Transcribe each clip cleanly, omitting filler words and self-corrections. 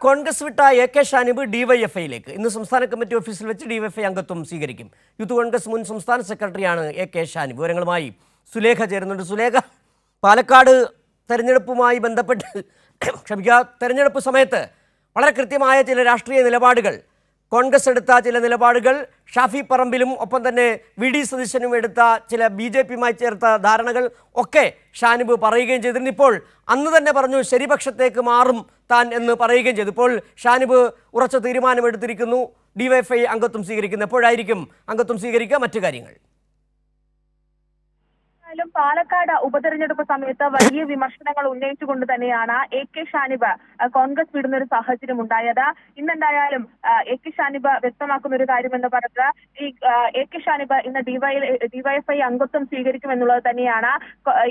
കോൺഗ്രസ് വിട്ട എ.കെ. ഷാനിബ് ഡിവൈഎഫ്ഐയിലേക്ക് ഇന്ന് സംസ്ഥാന കമ്മിറ്റി ഓഫീസിൽ വെച്ച് ഡിവൈഎഫ്ഐ അംഗത്വം സ്വീകരിക്കും. യൂത്ത് കോൺഗ്രസ് മുൻ സംസ്ഥാന സെക്രട്ടറിയാണ് എ.കെ. ഷാനിബ്. വിവരങ്ങളുമായി സുലേഖ ചേരുന്നുണ്ട്. സുലേഖ, പാലക്കാട് തെരഞ്ഞെടുപ്പുമായി ബന്ധപ്പെട്ട് തെരഞ്ഞെടുപ്പ് സമയത്ത് വളരെ കൃത്യമായ ചില രാഷ്ട്രീയ നിലപാടുകൾ, കോൺഗ്രസ് എടുത്ത ചില നിലപാടുകൾ, ഷാഫി പറമ്പിലും ഒപ്പം തന്നെ വി.ഡി. സതീശനും എടുത്ത ചില ബി.ജെ.പിയുമായി ചേർത്ത ധാരണകൾ ഒക്കെ ഷാനിബ് പറയുകയും ചെയ്തിരുന്നു. ഇപ്പോൾ അന്ന് തന്നെ പറഞ്ഞു ശരിപക്ഷത്തേക്ക് മാറും താൻ എന്ന് പറയുകയും ചെയ്തു. ഇപ്പോൾ ഷാനിബ് ഉറച്ച തീരുമാനമെടുത്തിരിക്കുന്നു, ഡിവൈഎഫ്ഐ അംഗത്വം സ്വീകരിക്കുന്നു. എപ്പോഴായിരിക്കും അംഗത്വം സ്വീകരിക്കുക? മറ്റു കാര്യങ്ങൾ? പാലക്കാട് ഉപതെരഞ്ഞെടുപ്പ് സമയത്ത് വലിയ വിമർശനങ്ങൾ ഉന്നയിച്ചുകൊണ്ട് തന്നെയാണ് എ.കെ. ഷാനിബ് കോൺഗ്രസ് വിടുന്ന ഒരു സാഹചര്യം ഉണ്ടായത്. ഇന്നെന്തായാലും എ.കെ. ഷാനിബ് വ്യക്തമാക്കുന്ന ഒരു കാര്യം എന്ന് പറഞ്ഞത് ഈ എ.കെ. ഷാനിബ് ഇന്ന് ഡിവൈഎഫ്ഐ അംഗത്വം സ്വീകരിക്കുമെന്നുള്ളത് തന്നെയാണ്.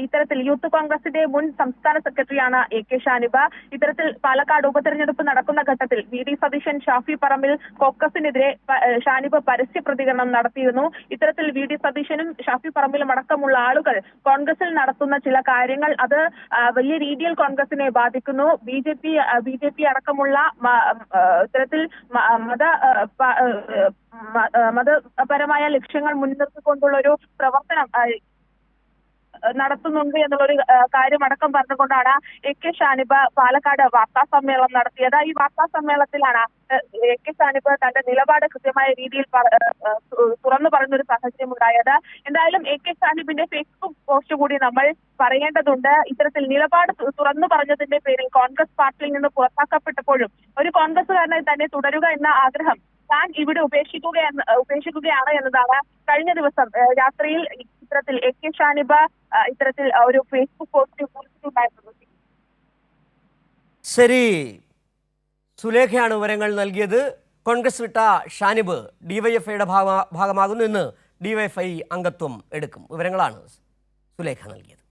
ഇത്തരത്തിൽ യൂത്ത് കോൺഗ്രസിന്റെ മുൻ സംസ്ഥാന സെക്രട്ടറിയാണ് എ.കെ. ഷാനിബ്. ഇത്തരത്തിൽ പാലക്കാട് ഉപതെരഞ്ഞെടുപ്പ് നടക്കുന്ന ഘട്ടത്തിൽ വി.ഡി. സതീശൻ, ഷാഫി പറമ്പിൽ കോക്കസിനെതിരെ ഷാനിബ് പരസ്യ പ്രതികരണം നടത്തിയിരുന്നു. ഇത്തരത്തിൽ വി.ഡി. സതീശനും ഷാഫി പറമ്പിലും അടക്കമുള്ള ആളുകൾ കോൺഗ്രസിൽ നടത്തുന്ന ചില കാര്യങ്ങൾ അത് വലിയ രീതിയിൽ കോൺഗ്രസിനെ ബാധിക്കുന്നു. ബി.ജെ.പി അടക്കമുള്ള ഇത്തരത്തിൽ മതപരമായ ലക്ഷ്യങ്ങൾ മുൻനിർത്തിക്കൊണ്ടുള്ള ഒരു പ്രവർത്തനം നടത്തുന്നുണ്ട് എന്നുള്ളൊരു കാര്യമടക്കം പറഞ്ഞുകൊണ്ടാണ് എ.കെ. ഷാനിബ് പാലക്കാട് വാർത്താ സമ്മേളനം നടത്തിയത്. ഈ വാർത്താ സമ്മേളനത്തിലാണ് എ.കെ. ഷാനിബ് തന്റെ നിലപാട് കൃത്യമായ രീതിയിൽ തുറന്നു പറഞ്ഞൊരു സാഹചര്യം ഉണ്ടായത്. എന്തായാലും എ.കെ. ഷാനിബിന്റെ ഫേസ്ബുക്ക് പോസ്റ്റ് കൂടി നമ്മൾ പറയേണ്ടതുണ്ട്. ഇത്തരത്തിൽ നിലപാട് തുറന്നു പറഞ്ഞതിന്റെ പേരിൽ കോൺഗ്രസ് പാർട്ടിയിൽ നിന്ന് പുറത്താക്കപ്പെട്ടപ്പോഴും ഒരു കോൺഗ്രസുകാരനായി തന്നെ തുടരുക എന്ന ആഗ്രഹം താൻ ഇവിടെ ഉപേക്ഷിക്കുകയാണ് എന്നതാണ് കഴിഞ്ഞ ദിവസം രാത്രിയിൽ ഇത്തരത്തിൽ എ.കെ. ഷാനിബ് ഇത്തരത്തിൽ ഒരു ഫേസ്ബുക്ക് പോസ്റ്റ് കുറിച്ചിട്ടുണ്ടായിരുന്നു. ശരി, സുലേഖയാണ് വിവരങ്ങൾ നൽകിയത്. കോൺഗ്രസ് വിട്ട ഷാനിബ് ഡിവൈഎഫ്ഐയുടെ ഭാഗമാകുന്നു. ഇന്ന് ഡിവൈഎഫ്ഐ അംഗത്വം എടുക്കും. വിവരങ്ങളാണ് സുലേഖ നൽകിയത്.